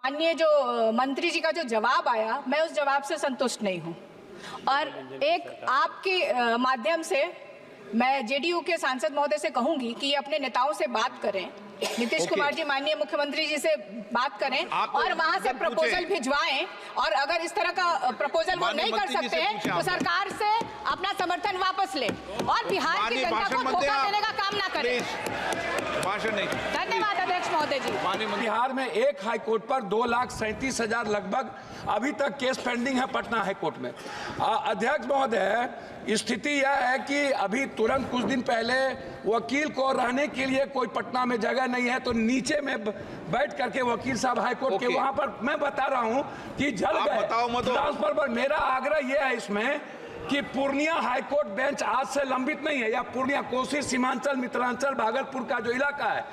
माननीय जो मंत्री जी का जो जवाब आया, मैं उस जवाब से संतुष्ट नहीं हूं। और एक आपके माध्यम से मैं जेडीयू के सांसद महोदय से कहूंगी कि अपने नेताओं से बात करें, नीतीश कुमार जी माननीय मुख्यमंत्री जी से बात करें और वहां से प्रपोजल भिजवाएं। और अगर इस तरह का प्रपोजल वो नहीं कर सकते हैं तो सरकार से अपना समर्थन वापस ले और बिहार की जनता को धोखा देने का काम ना करें। भाषण नहीं। धन्यवाद अध्यक्ष महोदय जी। बिहार में एक हाई कोर्ट पर 2,37,000 लगभग अभी तक केस पेंडिंग है पटना हाई कोर्ट में। अध्यक्ष महोदय, स्थिति यह है कि अभी तुरंत कुछ दिन पहले वकील को रहने के लिए कोई पटना में जगह नहीं है तो नीचे में बैठ करके वकील साहब हाई कोर्ट के वहां पर मैं बता रहा हूं कि जल गए ट्रांसफर पर। मेरा आग्रह यह है इसमें कि पूर्णिया हाईकोर्ट बेंच आज से लंबित नहीं है, या पूर्णिया, कोसी, सीमांचल, मिथिलांचल, भागलपुर का जो इलाका है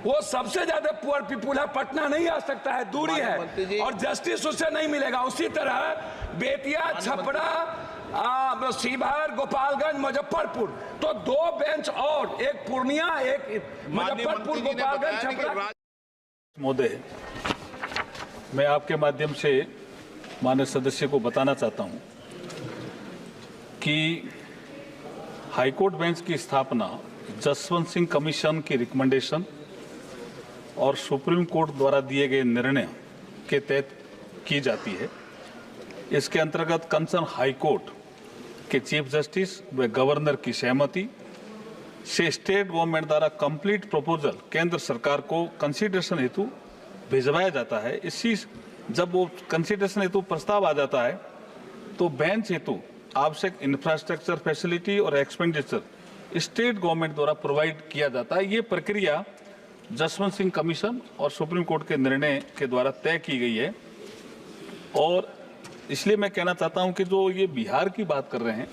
वो सबसे ज्यादा पुअर पीपुल है, पटना नहीं आ सकता है, दूरी है और जस्टिस उससे नहीं मिलेगा। उसी तरह बेतिया, छपरा, शिवहर, गोपालगंज, मुजफ्फरपुर, तो 2 बेंच और, एक पूर्णिया, एक मुजफ्फरपुर, गोपालगंज, छपरा। महोदय, मैं आपके माध्यम से माननीय सदस्य को बताना चाहता हूं कि हाईकोर्ट बेंच की स्थापना जसवंत सिंह कमीशन की रिकमेंडेशन और सुप्रीम कोर्ट द्वारा दिए गए निर्णय के तहत की जाती है। इसके अंतर्गत कंसर्न हाईकोर्ट के चीफ जस्टिस व गवर्नर की सहमति से स्टेट गवर्नमेंट द्वारा कंप्लीट प्रपोजल केंद्र सरकार को कंसीडरेशन हेतु भिजवाया जाता है। इसी जब वो कंसीडरेशन हेतु प्रस्ताव आ जाता है तो बेंच हेतु आवश्यक इंफ्रास्ट्रक्चर, फैसिलिटी और एक्सपेंडिचर स्टेट गवर्नमेंट द्वारा प्रोवाइड किया जाता है। ये प्रक्रिया जसवंत सिंह कमीशन और सुप्रीम कोर्ट के निर्णय के द्वारा तय की गई है। और इसलिए मैं कहना चाहता हूं कि जो ये बिहार की बात कर रहे हैं,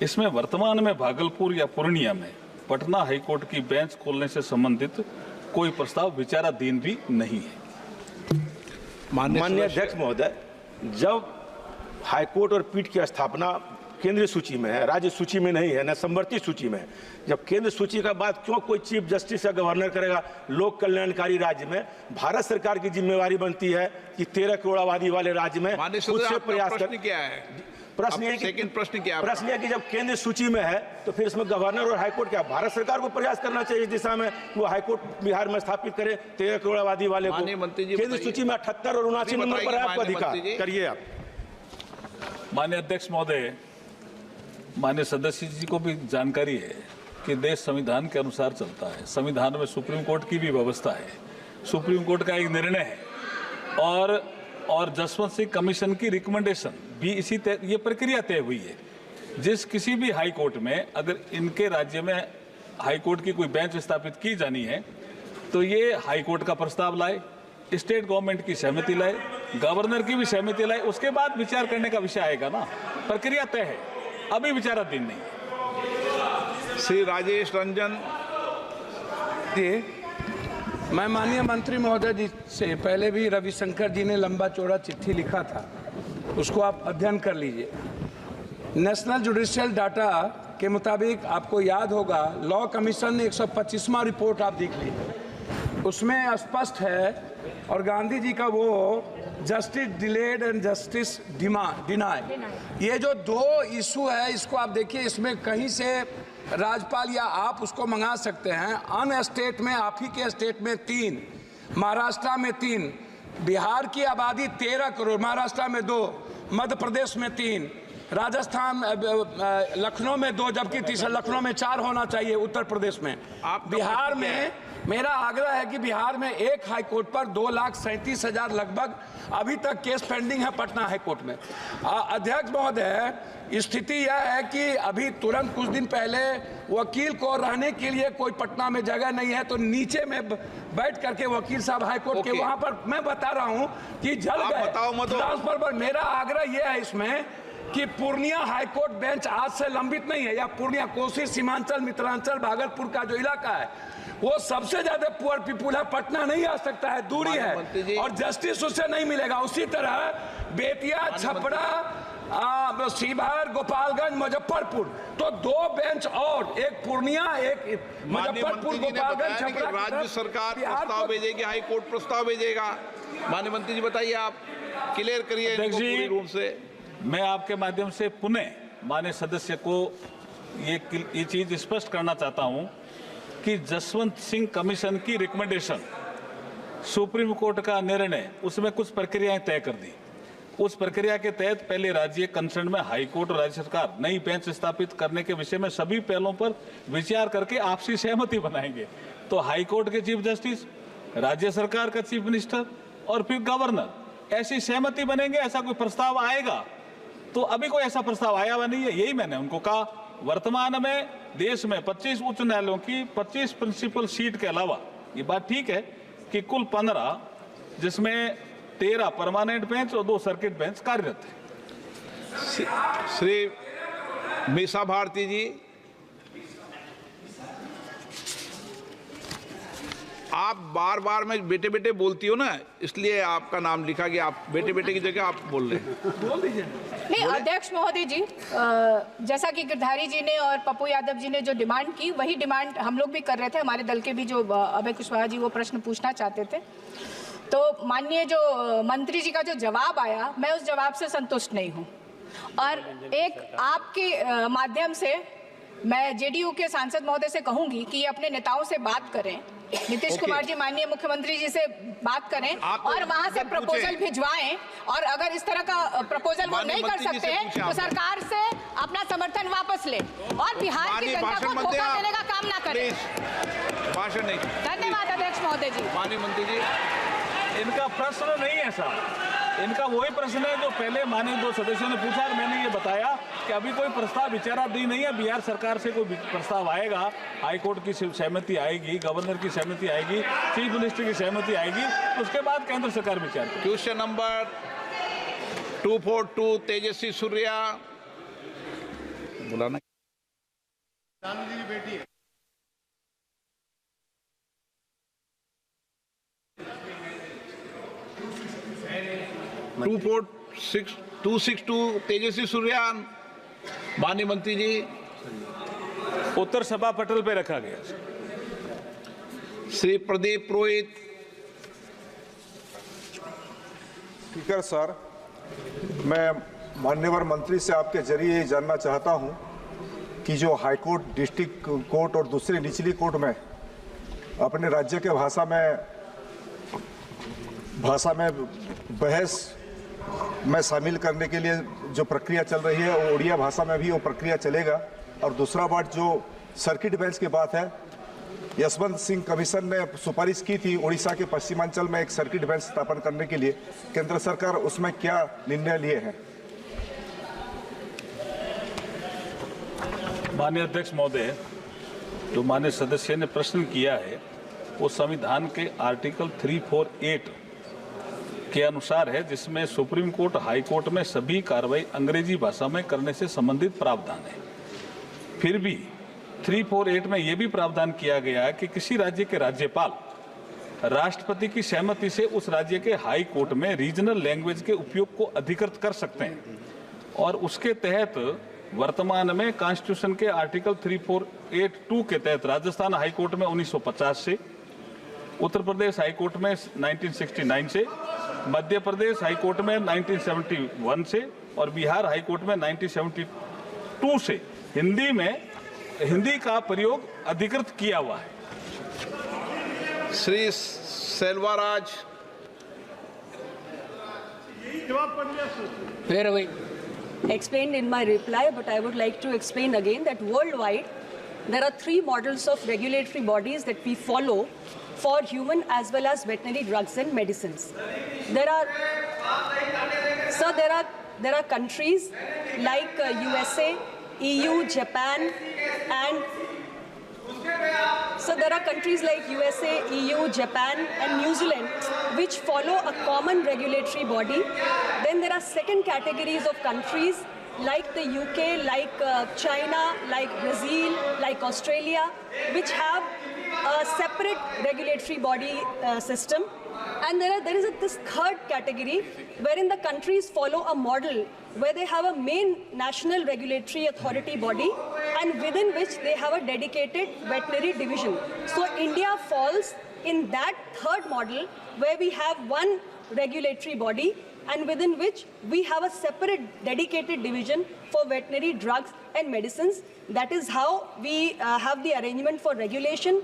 इसमें वर्तमान में भागलपुर या पूर्णिया में पटना हाईकोर्ट की बेंच खोलने से संबंधित कोई प्रस्ताव विचाराधीन भी नहीं है। माननीय अध्यक्ष महोदय, जब हाईकोर्ट और पीठ की स्थापना केंद्रीय सूची में है, राज्य सूची में नहीं है, न समवर्ती सूची में है, जब केंद्र सूची का बात क्यों कोई चीफ जस्टिस या गवर्नर करेगा? लोक कल्याणकारी राज्य में भारत सरकार की जिम्मेवारी बनती है कि 13 करोड़ आबादी वाले राज्य में खुद से प्रयास कर। क्या है प्रश्न है कि जब केंद्र सूची में है तो फिर इसमें गवर्नर और हाईकोर्ट क्या, भारत सरकार को प्रयास करना चाहिए इस दिशा में वो हाईकोर्ट बिहार में स्थापित करे 13 करोड़ आबादी वाले को। केंद्र सूची में 78 और 79 नंबर पर है आपका अधिकार, करिए आप। माननीय अध्यक्ष महोदय, माननीय सदस्य जी को भी जानकारी है कि देश संविधान के अनुसार चलता है। संविधान में सुप्रीम कोर्ट की भी व्यवस्था है, सुप्रीम कोर्ट का एक निर्णय है और जसवंत सिंह कमीशन की रिकमेंडेशन भी इसी ये प्रक्रिया तय हुई है। जिस किसी भी हाई कोर्ट में अगर इनके राज्य में हाई कोर्ट की कोई बेंच स्थापित की जानी है तो ये हाई कोर्ट का प्रस्ताव लाए, स्टेट गवर्नमेंट की सहमति लाए, गवर्नर की भी सहमति लाए, उसके बाद विचार करने का विषय आएगा ना। प्रक्रिया तय है, अभी विचाराधीन नहीं। श्री राजेश रंजन जी, मैं माननीय मंत्री महोदय जी से पहले भी रविशंकर जी ने लंबा चौड़ा चिट्ठी लिखा था, उसको आप अध्ययन कर लीजिए। नेशनल जुडिशियल डाटा के मुताबिक आपको याद होगा, लॉ कमीशन ने 125वां रिपोर्ट आप देख लीजिए, उसमें स्पष्ट है और गांधी जी का वो justice delayed and justice deny, ये जो 2 इशू है इसको आप देखिए, इसमें कहीं से राज्यपाल या आप उसको मंगा सकते हैं। अन्य स्टेट में, आप ही के स्टेट में 3, महाराष्ट्र में 3, बिहार की आबादी 13 करोड़, महाराष्ट्र में 2, मध्य प्रदेश में 3, राजस्थान, लखनऊ में 2, जबकि तीसरा लखनऊ में 4 होना चाहिए, उत्तर प्रदेश में। बिहार में मेरा आग्रह है कि बिहार में एक हाई कोर्ट पर 2,37,000 लगभग अभी तक केस पेंडिंग है पटना हाई कोर्ट में। अध्यक्ष महोदय, स्थिति यह है कि अभी तुरंत कुछ दिन पहले वकील को रहने के लिए कोई पटना में जगह नहीं है तो नीचे में बैठ करके वकील साहब हाई कोर्ट के वहां पर मैं बता रहा हूं कि जल गए ट्रांसफर पर। मेरा आग्रह यह है इसमें कि पूर्णिया हाईकोर्ट बेंच आज से लंबित नहीं है, या पूर्णिया, कोसी, सीमांचल, मिथिलांचल, भागलपुर का जो इलाका है वो सबसे ज्यादा पुअर पीपुल है, पटना नहीं आ सकता है, दूरी है और जस्टिस उससे नहीं मिलेगा। उसी तरह बेतिया, छपरा, शिवहर, गोपालगंज, मुजफ्फरपुर, तो 2 बेंच और, एक पूर्णिया, एक मुजफ्फरपुर, गोपालगंज, छपरा। राज्य सरकार प्रस्ताव भेजेगी, हाई कोर्ट प्रस्ताव भेजेगा माननीय मंत्री जी बताइए, आप क्लियर करिए इनको अध्यक्ष जी, पूरी रूप से। मैं आपके माध्यम से पुनः माननीय सदस्य को ये चीज स्पष्ट करना चाहता हूं कि जसवंत सिंह कमीशन की रिकमेंडेशन, सुप्रीम कोर्ट का निर्णय, उसमें कुछ प्रक्रियाएं तय कर दी। उस प्रक्रिया के तहत पहले राज्य कंसर्न में हाई कोर्ट और राज्य सरकार नई बेंच स्थापित करने के विषय में सभी पहलों पर विचार करके आपसी सहमति बनाएंगे। तो हाई कोर्ट के चीफ जस्टिस, राज्य सरकार का चीफ मिनिस्टर और फिर गवर्नर, ऐसी सहमति बनेंगे। ऐसा कोई प्रस्ताव आएगा तो अभी कोई ऐसा प्रस्ताव आया हुआ नहीं है, यही मैंने उनको कहा। वर्तमान में देश में 25 उच्च न्यायालयों की 25 प्रिंसिपल सीट के अलावा, ये बात ठीक है कि कुल 15, जिसमें 13 परमानेंट बेंच और 2 सर्किट बेंच कार्यरत है। श्री मीसा भारती जी, आप बार बार में बेटे बेटे बोलती हो ना, इसलिए आपका नाम लिखा गया। आप बेटे बेटे की जगह आप बोल रहे हैं। बोल दीजिए। नहीं, अध्यक्ष महोदय जी, जैसा कि गिरधारी जी ने और पप्पू यादव जी ने जो डिमांड की, वही डिमांड हम लोग भी कर रहे थे। हमारे दल के भी जो अभय कुशवाहा जी वो प्रश्न पूछना चाहते थे। तो माननीय जो मंत्री जी का जो जवाब आया, मैं उस जवाब से संतुष्ट नहीं हूँ। और एक आपके माध्यम से मैं जेडीयू के सांसद महोदय से कहूंगी कि अपने नेताओं से बात करें, नीतीश कुमार जी माननीय मुख्यमंत्री जी से बात करें और वहां से प्रपोजल भिजवाएं। और अगर इस तरह का प्रपोजल वो नहीं कर सकते हैं तो सरकार से अपना समर्थन वापस ले और बिहार की जनता को धोखा देने का काम ना करें। भाषण नहीं। धन्यवाद अध्यक्ष महोदय जी। माननीय मंत्री जी, इनका प्रश्न नहीं है साहब, इनका वही प्रश्न है जो पहले माननीय 2 सदस्यों ने पूछा और मैंने ये बताया कि अभी कोई प्रस्ताव विचाराधीन नहीं है। बिहार सरकार से कोई प्रस्ताव आएगा, हाई कोर्ट की सहमति आएगी, गवर्नर की सहमति आएगी, चीफ मिनिस्टर की सहमति आएगी, उसके बाद केंद्र सरकार विचार करेगी। क्वेश्चन नंबर 242 तेजस्वी सूर्या, बुलाना। 262 तेजस्वी सूर्यान, माननीय मंत्री जी। उत्तर सभा पटल पे रखा गया। श्री प्रदीप पुरोहित। स्पीकर सर, मैं माननीय मंत्री से आपके जरिए ये जानना चाहता हूं कि जो हाई कोर्ट, डिस्ट्रिक्ट कोर्ट और दूसरी निचली कोर्ट में अपने राज्य के भाषा में बहस में शामिल करने के लिए जो प्रक्रिया चल रही है, वो उड़िया भाषा में भी वो प्रक्रिया चलेगा। और दूसरा बात, जो सर्किट बेंच की बात है, जसवंत सिंह कमीशन ने सुपारिश की थी उड़ीसा के पश्चिमांचल में एक सर्किट बेंच स्थापन करने के लिए, केंद्र सरकार उसमें क्या निर्णय लिए हैं? माननीय अध्यक्ष महोदय, जो माननीय सदस्य ने प्रश्न किया है वो संविधान के आर्टिकल 348 के अनुसार है, जिसमें सुप्रीम कोर्ट, हाई कोर्ट में सभी कार्रवाई अंग्रेजी भाषा में करने से संबंधित प्रावधान है। फिर भी 348 में यह भी प्रावधान किया गया है कि किसी राज्य के राज्यपाल राष्ट्रपति की सहमति से उस राज्य के हाई कोर्ट में रीजनल लैंग्वेज के उपयोग को अधिकृत कर सकते हैं। और उसके तहत वर्तमान में कॉन्स्टिट्यूशन के आर्टिकल 3482 के तहत राजस्थान हाई कोर्ट में 1950 से, उत्तर प्रदेश हाई कोर्ट में 1969 से, मध्य प्रदेश हाई कोर्ट में 1971 से और बिहार हाई कोर्ट में 1972 से हिंदी का प्रयोग अधिकृत किया हुआ है। Shri Selvaraj. Explained in my reply, but I would like to explain again that worldwide there are 3 models of regulatory bodies that we follow for human as well as veterinary drugs and medicines. There are countries like USA, EU, Japan, and so there are countries like USA, EU, Japan, and New Zealand which follow a common regulatory body. Then there are second categories of countries like the UK, like China, like Brazil, like Australia, which have a separate regulatory body system. And there is this third category wherein the countries follow a model where they have a main national regulatory authority body and within which they have a dedicated veterinary division. So India falls in that third model where we have one regulatory body and within which we have a separate dedicated division for veterinary drugs and medicines. That is how we have the arrangement for regulation.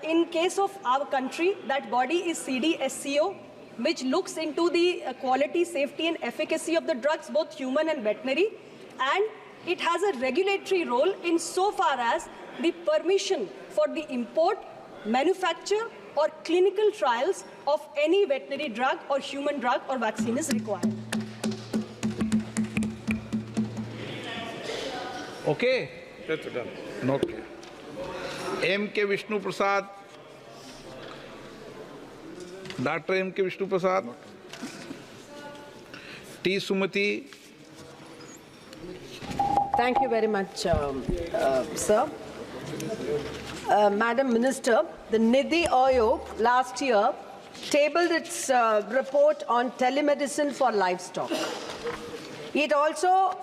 In case of our country, that body is CDSCO, which looks into the quality, safety and efficacy of the drugs, both human and veterinary. And it has a regulatory role in so far as the permission for the import, manufacture or clinical trials of any veterinary drug or human drug or vaccine is required. Okay? That's done. Okay. M.K. Vishnu Prasad. Dr. M.K. Vishnu Prasad. T. Sumati. Thank you very much, sir. Madam Minister, the Nidhi Aayog last year tabled its report on telemedicine for livestock. It also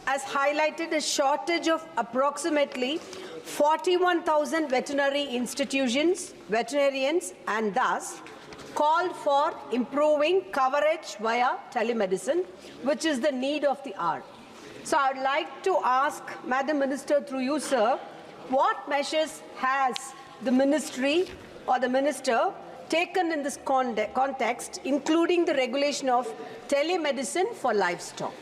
has highlighted a shortage of approximately 41,000 veterinary institutions, veterinarians, and thus called for improving coverage via telemedicine, which is the need of the hour. So I would like to ask Madam Minister, through you, sir, what measures has the ministry or the minister taken in this context, including the regulation of telemedicine for livestock?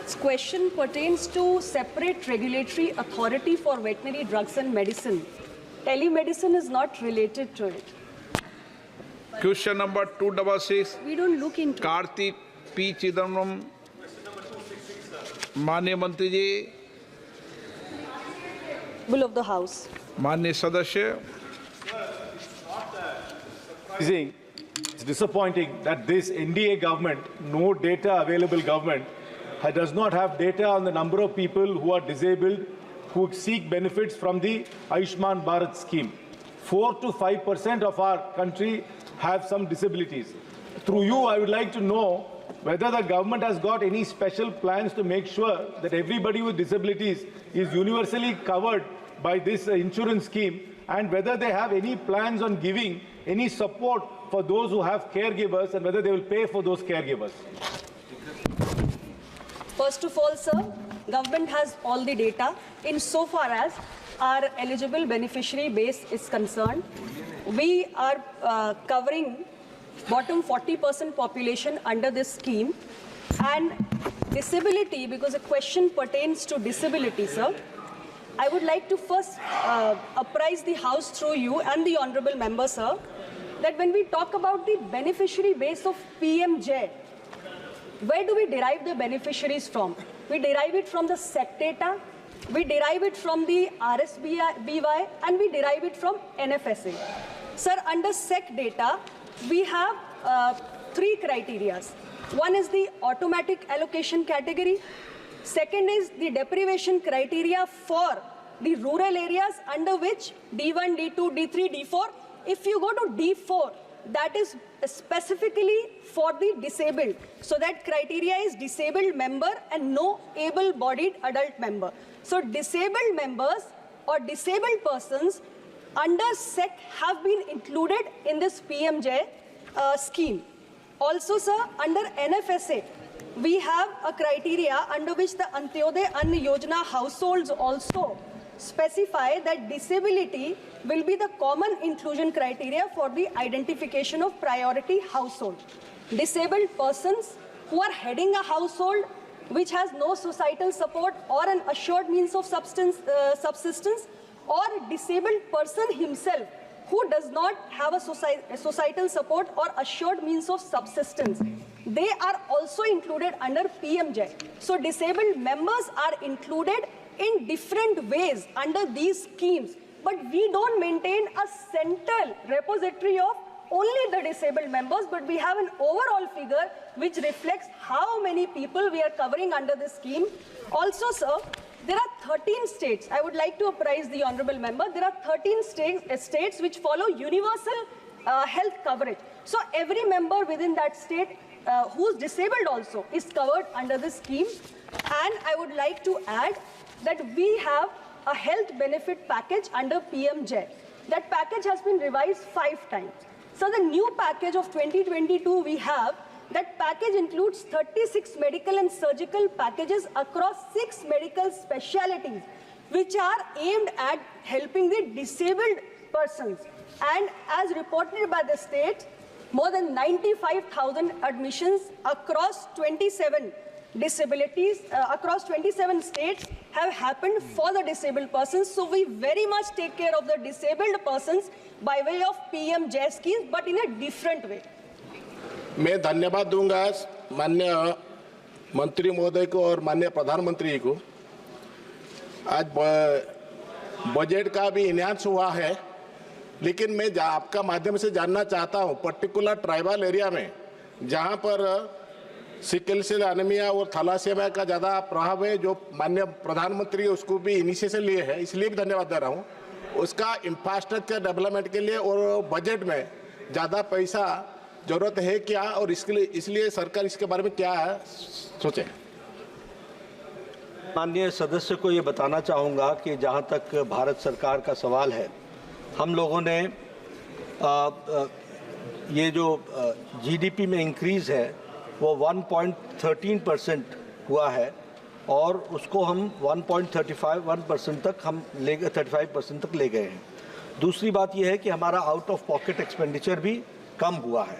This question pertains to separate regulatory authority for veterinary drugs and medicine. Telemedicine is not related to it. Question number 266. We don't look into Kartik P. Chidambaram. माननीय मंत्री जी, Will of the House. माननीय सदस्य, It's disappointing that this NDA government, no data available government, does not have data on the number of people who are disabled who seek benefits from the Ayushman Bharat scheme. 4 to 5% of our country have some disabilities. Through you, I would like to know whether the government has got any special plans to make sure that everybody with disabilities is universally covered by this insurance scheme, and whether they have any plans on giving any support for those who have caregivers and whether they will pay for those caregivers. First of all, sir, government has all the data insofar as our eligible beneficiary base is concerned. We are covering bottom 40% population under this scheme, and disability, because the question pertains to disability, sir. I would like to first apprise the House through you and the honorable member, sir, that when we talk about the beneficiary base of PMJ, where do we derive the beneficiaries from? We derive it from the SEC data, we derive it from the RSBY, and we derive it from NFSA. Sir, under SEC data, we have 3 criteria. One is the automatic allocation category. Second is the deprivation criteria for the rural areas, under which D1, D2, D3, D4. If you go to D4, that is specifically for the disabled. So that criteria is disabled member and no able-bodied adult member. So disabled members or disabled persons under SEC have been included in this PMJ scheme. Also, sir, under NFSA, we have a criteria under which the Antyodaya Ann Yojana households also specify that disability will be the common inclusion criteria for the identification of priority household. Disabled persons who are heading a household which has no societal support or an assured means of subsistence, or disabled person himself who does not have a societal support or assured means of subsistence, they are also included under PMJ. So disabled members are included in different ways under these schemes, but we don't maintain a central repository of only the disabled members, but we have an overall figure which reflects how many people we are covering under this scheme. Also, sir, there are 13 states. I would like to apprise the honorable member. There are 13 states which follow universal health coverage. So every member within that state who's disabled also is covered under this scheme. And I would like to add that we have a health benefit package under PMJ. that package has been revised 5 times. So the new package of 2022 we have, that package includes 36 medical and surgical packages across 6 medical specialties, which are aimed at helping the disabled persons. And as reported by the state, more than 95,000 admissions across 27 disabilities, across 27 states have happened for the disabled persons. So we very much take care of the disabled persons by way of PM Jai schemes, but in a different way. मैं धन्यवाद दूंगा माननीय मंत्री महोदय को और माननीय प्रधानमंत्री को। आज बजट का भी इन्हांस हुआ है, लेकिन मैं आपका माध्यम से जानना चाहता हूं, पर्टिकुलर ट्राइबल एरिया में जहां पर सिकल सेल एनीमिया और थैलासेमिया का ज़्यादा प्रभाव है, जो माननीय प्रधानमंत्री उसको भी इनिशिएशन लिए है, इसलिए भी धन्यवाद दे रहा हूं। उसका इंफ्रास्ट्रक्चर डेवलपमेंट के लिए और बजट में ज़्यादा पैसा जरूरत है क्या, और इसलिए सरकार इसके बारे में क्या सोचे? माननीय सदस्य को ये बताना चाहूँगा कि जहाँ तक भारत सरकार का सवाल है, हम लोगों ने ये जो जीडीपी में इंक्रीज़ है वो 1.13% हुआ है, और उसको हम 1.35% तक हम 35% तक ले गए हैं। दूसरी बात यह है कि हमारा आउट ऑफ पॉकेट एक्सपेंडिचर भी कम हुआ है,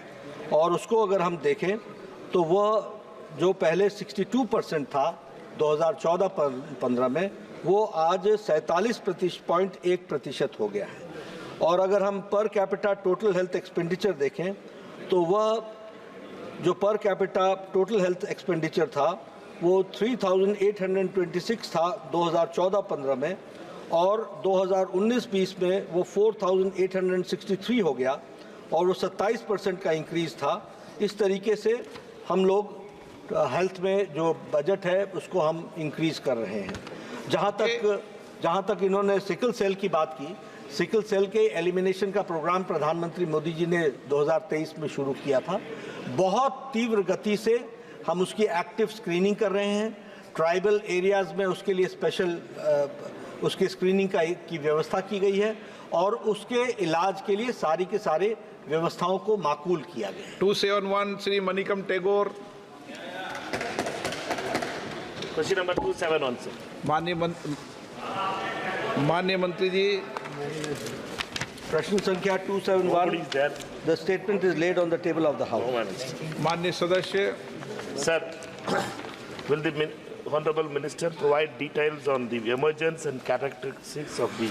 और उसको अगर हम देखें तो वह जो पहले 62% था 2014-15 में, वो आज 47.1% हो गया है। और अगर हम per capita total health expenditure देखें तो वह जो per capita total health expenditure था वो 3,826 था 2014-15 में, और 2019-20 में वो 4,863 हो गया, और वो 27% का इंक्रीज़ था। इस तरीके से हम लोग हेल्थ में जो बजट है उसको हम इंक्रीज़ कर रहे हैं। जहाँ तक इन्होंने सिकल सेल की बात की, सिकल सेल के एलिमिनेशन का प्रोग्राम प्रधानमंत्री मोदी जी ने 2023 में शुरू किया था। बहुत तीव्र गति से हम उसकी एक्टिव स्क्रीनिंग कर रहे हैं। ट्राइबल एरियाज़ में उसके लिए स्पेशल उसकी स्क्रीनिंग की व्यवस्था की गई है, और उसके इलाज के लिए सारी के सारे व्यवस्थाओं को माकूल किया गया है। 271 Shri Manickam Tagore. Question number 271 sir. माननीय मंत्री जी, प्रश्न संख्या 271, the statement is laid on the table of the house. माननीय सदस्य। Sir, will the Honorable Minister provide details on the emergence and characteristics of the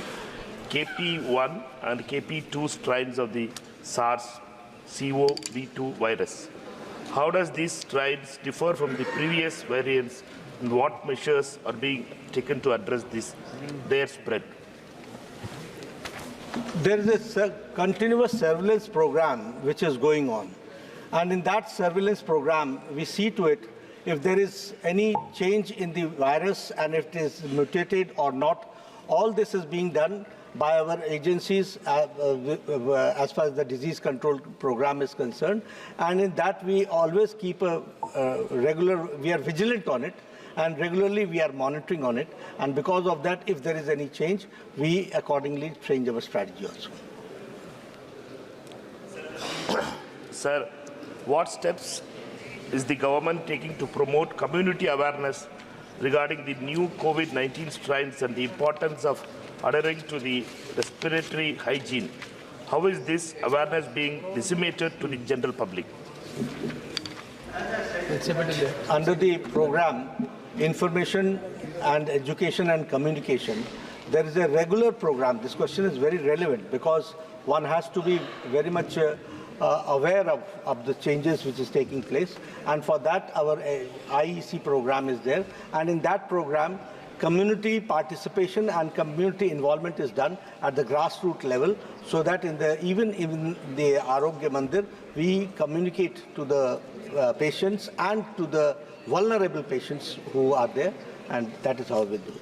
KP1 and KP2 strains of the SARS-CoV-2 virus? How does these strains differ from the previous variants, and what measures are being taken to address their spread? There is a continuous surveillance program which is going on. And in that surveillance program, we see to it if there is any change in the virus and if it is mutated or not. All this is being done by our agencies as far as the disease control program is concerned. And in that, we always keep we are vigilant on it, and regularly we are monitoring on it. And because of that, if there is any change, we accordingly change our strategy also. Sir, what steps is the government taking to promote community awareness regarding the new COVID-19 strains and the importance of adhering to the respiratory hygiene? How is this awareness being disseminated to the general public? Under the program Information and Education and Communication, there is a regular program. This question is very relevant because one has to be very much aware of the changes which is taking place, and for that our IEC program is there, and in that program community participation and community involvement is done at the grassroots level, so that even in the Arogya Mandir we communicate to the patients and to the vulnerable patients who are there, and that is how we do it.